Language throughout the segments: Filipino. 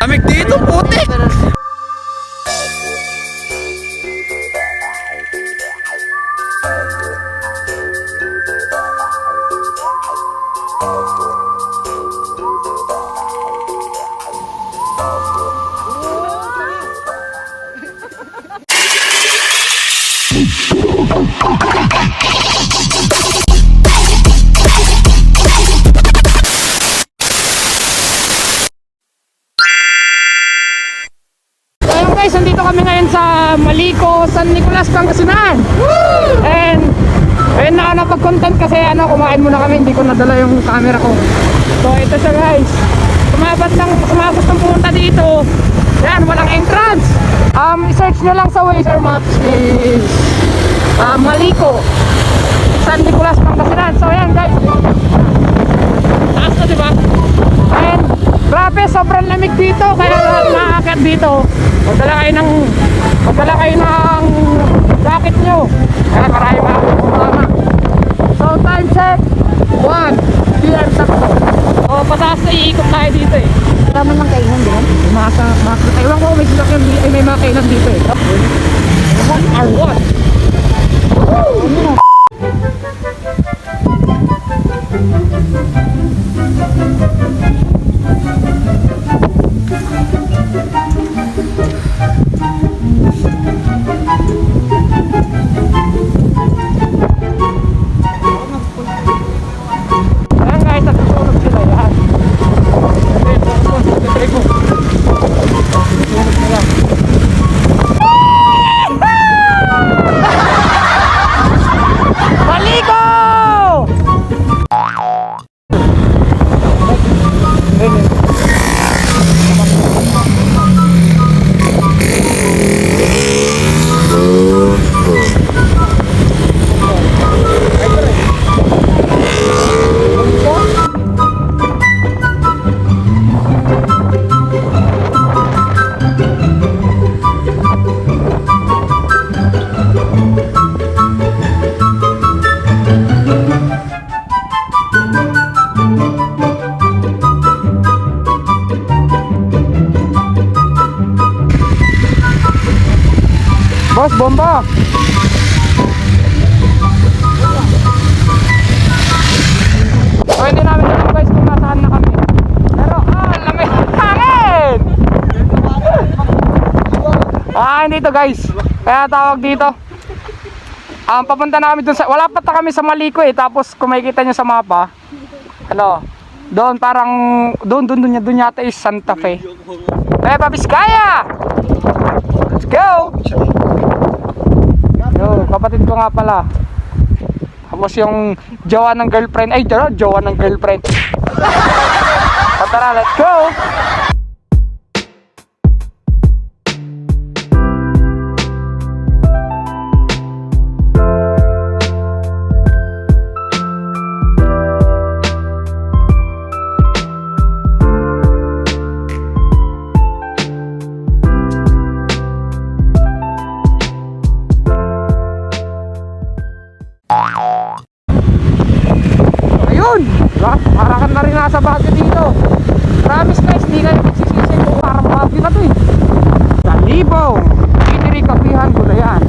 Lamig dito, putik! Guys, nandito kami ngayon sa Maliko, San Nicolas, Pangasinan. And ayun na napag-content kasi kumain muna kami, hindi ko nadala yung camera ko. So ito siya guys. Sumabot ng pumunta dito. Yan, walang entrance. I-search nyo lang sa Waze or Maps is Maliko, San Nicolas, Pangasinan. So yan guys. Taas na diba? And grabe, sobrang lamig dito. Kaya lahat nakakit dito. Magdala kayo ng jacket nyo. Kaya marami mga. So time check 1 PM sakto. So pataas na iikot tayo dito eh. Tama ng kainan din. Ewan ko may sasakyan, may mga kainan dito eh. 1R1. Ayan guys, natutulog sila yan. Maliko! Boss, bomba! So hindi namin alam guys kung nasaan na kami. Pero lamig hangin! Hindi to guys. Kaya tawag dito. Papunta na kami dun sa, wala pa kami sa Maliko eh. Tapos kung makikita nyo sa mapa, doon parang, doon yata is Santa Fe. Nueva Vizcaya! Let's go! Yo, kapatid ko nga pala. Tapos yung jowa ng girlfriend. Ay, jowa ng girlfriend. So, tara, let's go! Ayun! Parakan na rin nasa Baguio dito. Promise guys, hindi kayo nagsisisi kung parang Baguio na to eh. Salibong! Piniri kapihan ko na yan.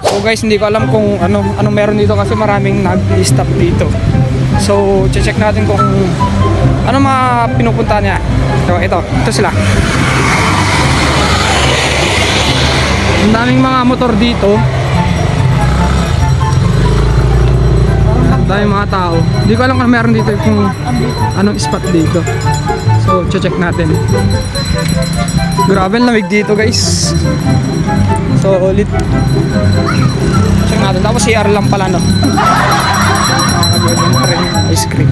So guys, hindi ko alam kung ano meron dito kasi maraming nag-stop dito. So, check natin kung ano mga pinupunta niya. So, ito sila. Ang daming mga motor dito. Ang daming mga tao. Hindi ko alam kung meron dito kung anong spot dito. So, check natin. Grabe ang lamig dito guys. So, ulit. Check natin. Tapos CR lang pala no. Ice cream.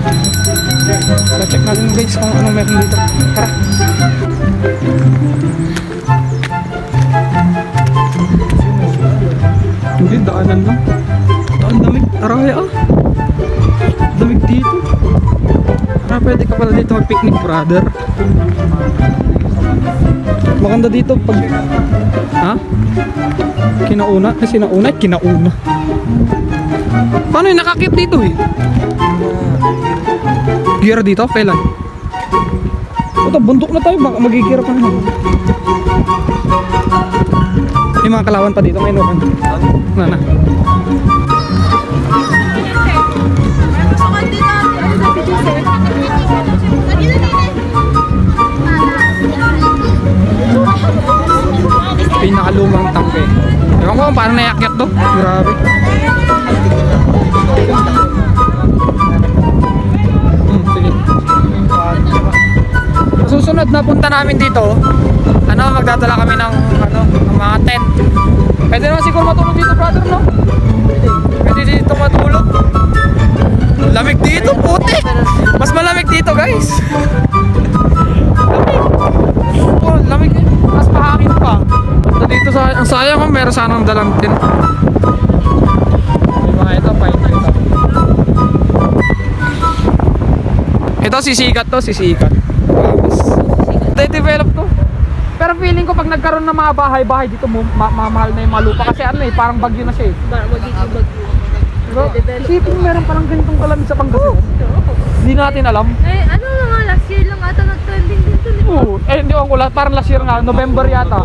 So, check natin guys kung anong meron dito. Tara. Hindi, daanan lang. Ang damig. Aray damig dito. Pwede ka pala dito mag-picnic, brother. Maganda dito pag... Ha? Kinauna? Kasi kinauna. Paano yung nakakit dito eh? Gira dito? Kailan? Ito, bundok na tayo. Baka magigira pa naman. May mga kalawan pa dito ngayon. Na. Pinakalumang tangke. Ewan ko kung paano naiakyat to. Grabe. Sige. Susunod na punta namin dito, magdadala kami ng mga tent. Pwede naman siguro matulog dito, brother, no? Pwede dito matulog. Lamig dito, puti. Mas malamig dito, guys. Lamig. Mas mahangin pa. Dito ang sayang kung meron sanang dalang tent. Diba, ito, fine ito. Ito, sisikat to, sisikat. Develop to. Pero feeling ko pag nagkaroon ng mga bahay dito mamahal na yung mga lupa kasi parang bagyo na siya eh. Magiging bagyo. Isipin mo meron parang ganitong kalamig sa Pangasinan. Hindi natin alam. Eh, ano nga, last year lang ata nag-trending dito. Oo, hindi ako parang last year nga, November yata.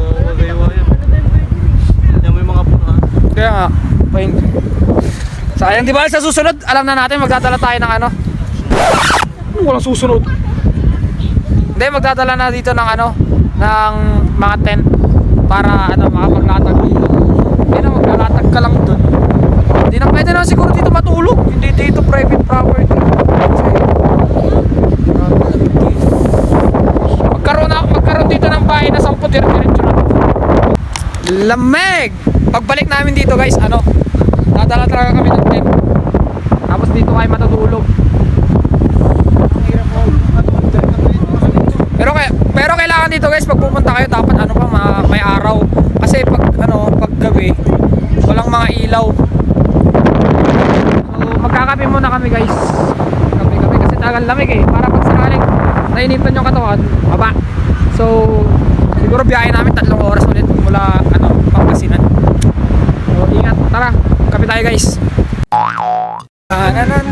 May mga puno. Kaya nga, fine. Sayang, di ba sa susunod, alam na natin magdadala tayo ng walang susunod. Hindi, magdadala na dito ng ng mga tent para makapaglatag dito. Hindi na maglalatag ka lang dun. Hindi na pwede na siguro dito matulog. Hindi dito private property. Magkaroon dito ng bahay na 10 diretso na. Lamig! Pagbalik namin dito, guys, dadala talaga kami ng tent. Tapos dito kayo matutulog. Pero kailangan dito, guys, pag pupunta kayo dapat may araw kasi pag gabi walang mga ilaw. So magkakape muna kami, guys. Kape kasi talagang lamig eh. Para pag sakaling nainipan yung katawan, baba. So siguro biyahe namin 3 oras ulit mula Pangasinan. So ingat, tara, kape tayo, guys. Tanan.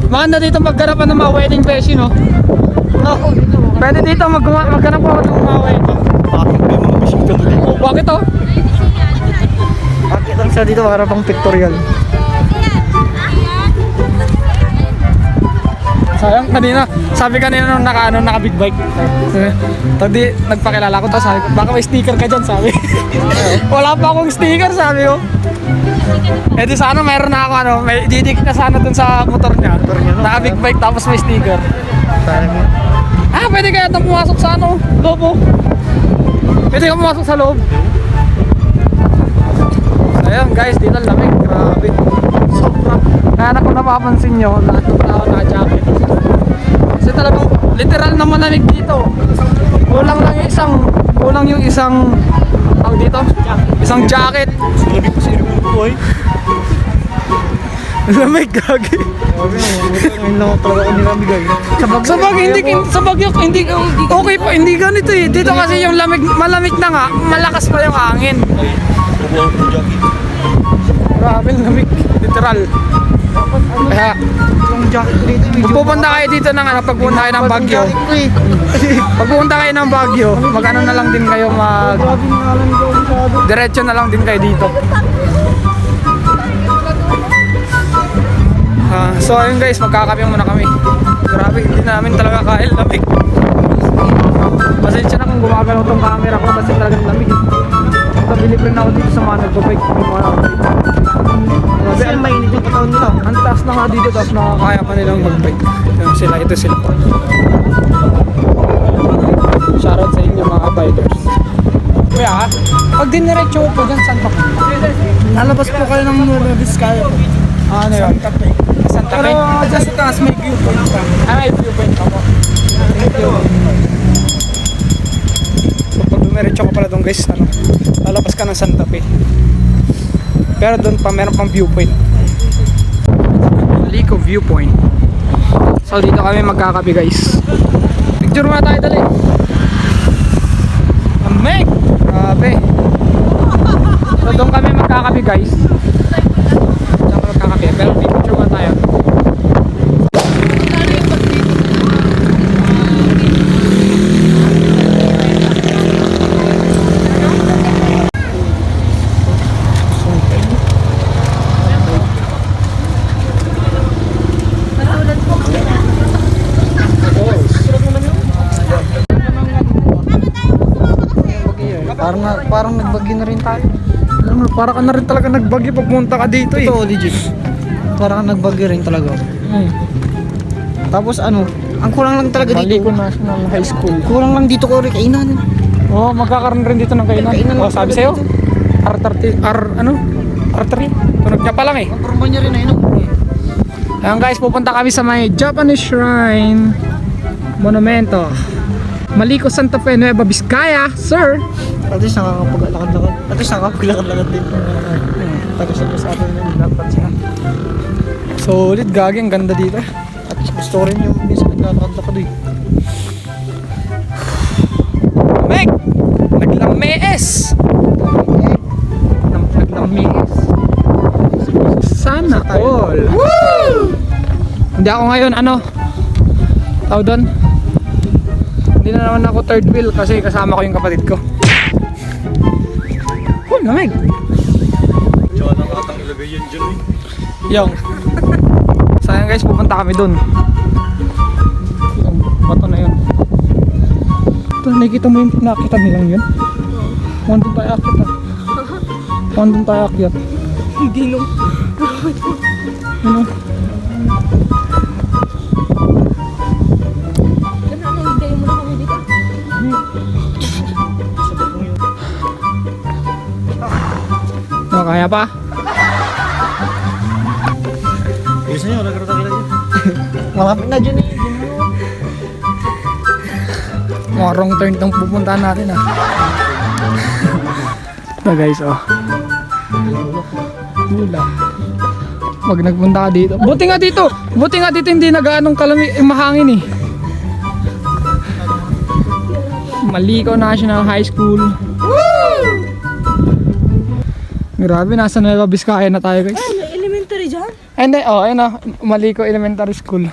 Maganda dito magganapan ng mga wedding beshi, no? Pwede dito magganap ako ng mga wedding. Bakit may mga bisita dito? Bakit to? Bakit lang siya dito para pang pictorial? Sayang, sabi kanina nung naka big bike. Tadi nagpakilala ko, sabi ko, baka may sticker ka dyan, sabi. Wala pa akong sticker, sabi ko. Eh di sana meron na ako may didikit na sana dun sa motor niya. Naka big bike tapos may sticker. Pwede kaya itong pumasok sa loob, oh. Pwede ka pumasok sa loob. Ayun, guys, dito lamig, grabe. Sobrang. Kaya kung napapansin nyo, lahat ng tao naka-jacket. Kasi talagang literal na malamig dito. Kulang yung isang dito, isang jacket. Lamig pa sa irong buhay. Lamig, gagi. Ngayon lang talaga ako nilamigay. Sa Baguio, hindi okay po, hindi ganito eh. Dito kasi yung malamig na nga, malakas pa yung hangin. Bubuhaw ko jacket. Grabe, lamig, literal. Kaya, Yung jacket dito. pupunta kayo dito pagpunta kayo ng Baguio. Pagpunta kayo ng Baguio, na lang din kayo diretso na lang din kayo dito. So ayun, guys, magkakape muna kami. Grabe, hindi namin talaga kaya lamig. Pasensya na kung gumagalaw tong camera ko kasi talagang lamig. Nabilib rin ako dito sa mga nagbabike. Kasi mainit yung katawan nila. Ang taas na nga dito, tapos nakakaya pa nilang mag-bike. Ito sila. Shoutout sa inyo, mga bikers. Kuya, pag diniretso po dyan, saan pa? Lalabas po kayo ng Nueva Vizcaya. Ano yun? Santa Fe? Pero dyan sa taas may viewpoint ka. May viewpoint ako. Thank you. So pag dumiretso ka pala doon, guys, lalabas ka ng Santa Fe. Pero doon pa meron pang viewpoint. Lico viewpoint. So dito kami magkakape, guys. Picture muna tayo, dali. Amig! Grabe. Doon kami magkakape guys. Doon kami magkakape. Pero picture nga tayo. Parang nagbagyo na rin tayo. Ano, para ka na rin talaga nagbagyo pag pumunta ka dito eh. Ito, legit. Parang nagbagyo rin talaga. Tapos ano, ang kulang lang talaga Maliko dito. National High School. Kulang lang dito ko rin kainan. Oo, magkakaroon rin dito ng kainan. Kainan Oh, lang sabi talaga sa'yo, dito. R3. Tunog niya pa lang eh. Ang kurma niya rin ayun. Ayan guys, pupunta kami sa may Japanese Shrine Monumento. Maliko, Santa Fe, Nueva Vizcaya, sir. At least nakakapaglakad-lakad. At least nakakapaglakad-lakad din. Tapos sa atin yung dapat siya. Solid, gagi, ang ganda dito. At least gusto ko rin yung minsan naglalakad-lakad eh. Meg! Naglamees! Naglamees. Sana all. Hindi ako ngayon, tao doon. Hindi na naman ako third wheel kasi kasama ko yung kapatid ko. Oh, lamig! Diyan ang atang ilagay yun dyan eh. Yung sayang guys, pupunta kami dun. Yung bato na yun. Ito, nakikita mo yung pinakita nilang yun? Wandun tayo akit ah. Wandun tayo akyat. Hindi no. Ano? Ano, hintayin mo na kami dito. Oh, kaya pa? Bisa nyo, nagkaratak lang yun. Malapit na dyan eh. Mga wrong turn itong pupuntahan natin ah. Ito guys oh. Hula. Wag nagpunta ka dito. Buti nga dito hindi nag-aanong mahangin eh. Maliko National High School. Grabe, nasa Nueva Vizcaya na tayo guys. Ay, may elementary dyan? Ay, hindi, ayun oh, Maliko Elementary School.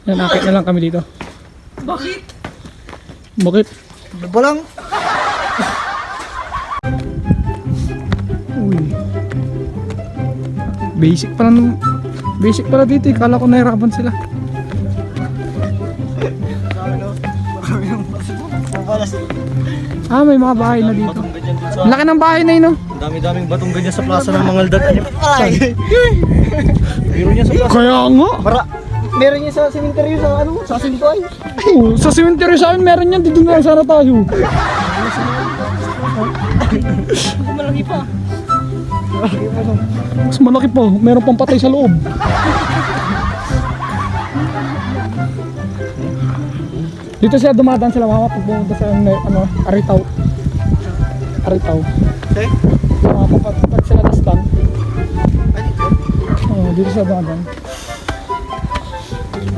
Yan, akit na lang kami dito. Bakit? Bakit? Ano ba lang? Uy. Basic pala dito, kala ko nahirapan sila. Ah, may mga bahay na dito. Batong ganyan dun sa... Laki ng bahay na yun, no? Ang dami-daming batong ganyan sa plaza ng Mangaldat. Biro niya sa plaza. Kaya nga. Meron niya sa cemetery sa sa Sintoy. Oh, sa cemetery sa amin meron yan, dito na lang sana tayo. Malaki pa. Mas malaki pa, meron pang patay sa loob. Dito sila dumadaan sila mama pag pumunta sa Aritaw. Okay? Pag sila nastan. Oh, dito sila dumadaan.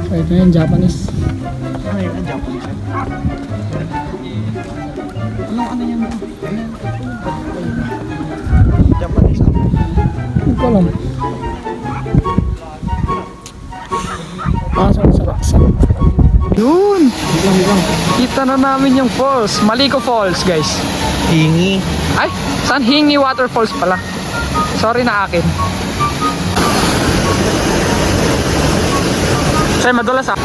So, ito yung Japanese. Ano yun? Ang Japanese. Ano yan? Japanese. Hindi ko alam. Pasok sa raksa. Yun! Kita na namin yung falls. Maliko Falls, guys. Hingi. Ay, saan Hingi Waterfalls pala? Sorry na akin. Say, madulas ah.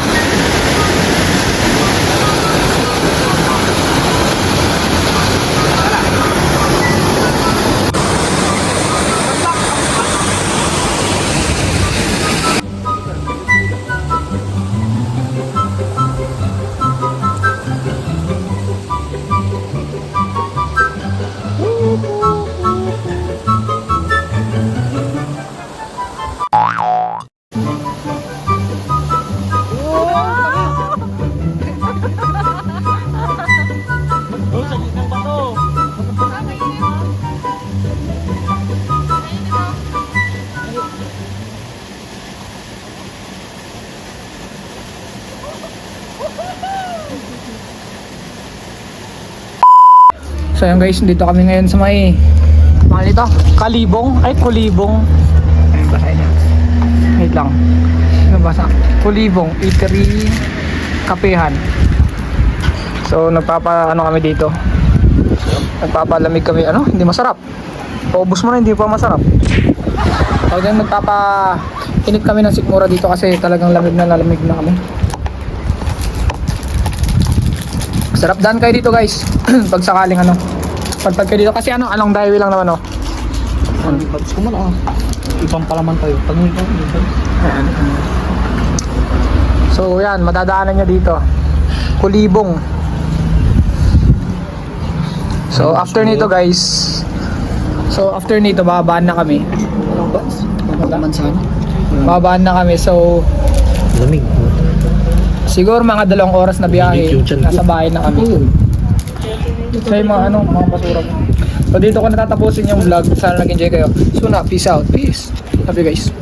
So yun guys, dito kami ngayon sa may mahal nito, Kulibong. Ayun, basahin niya. Wait lang. Ano basa? Kulibong Eatery Kapehan. So ano kami dito. Nagpapalamig kami, hindi masarap. Paubos mo na, hindi pa masarap. Talagang init kami ng sikmura dito kasi talagang lamig na kami. Sarap daan kayo dito guys. Pag sakaling pagtag kayo dito kasi along the highway lang naman Pagkas ko mo ibang palaman tayo. Pag Ayan. So yan, madadaanan niya dito. Kulibong. So after nito guys, babaan na kami. Babaan na kami. So lamig. siguro mga 2 oras na biyahe. Nasa bahay na kami. So yung mga basura. So dito ko natatapusin yung vlog. Sana nag-enjoy kayo. So na, peace out. Peace. Love you guys.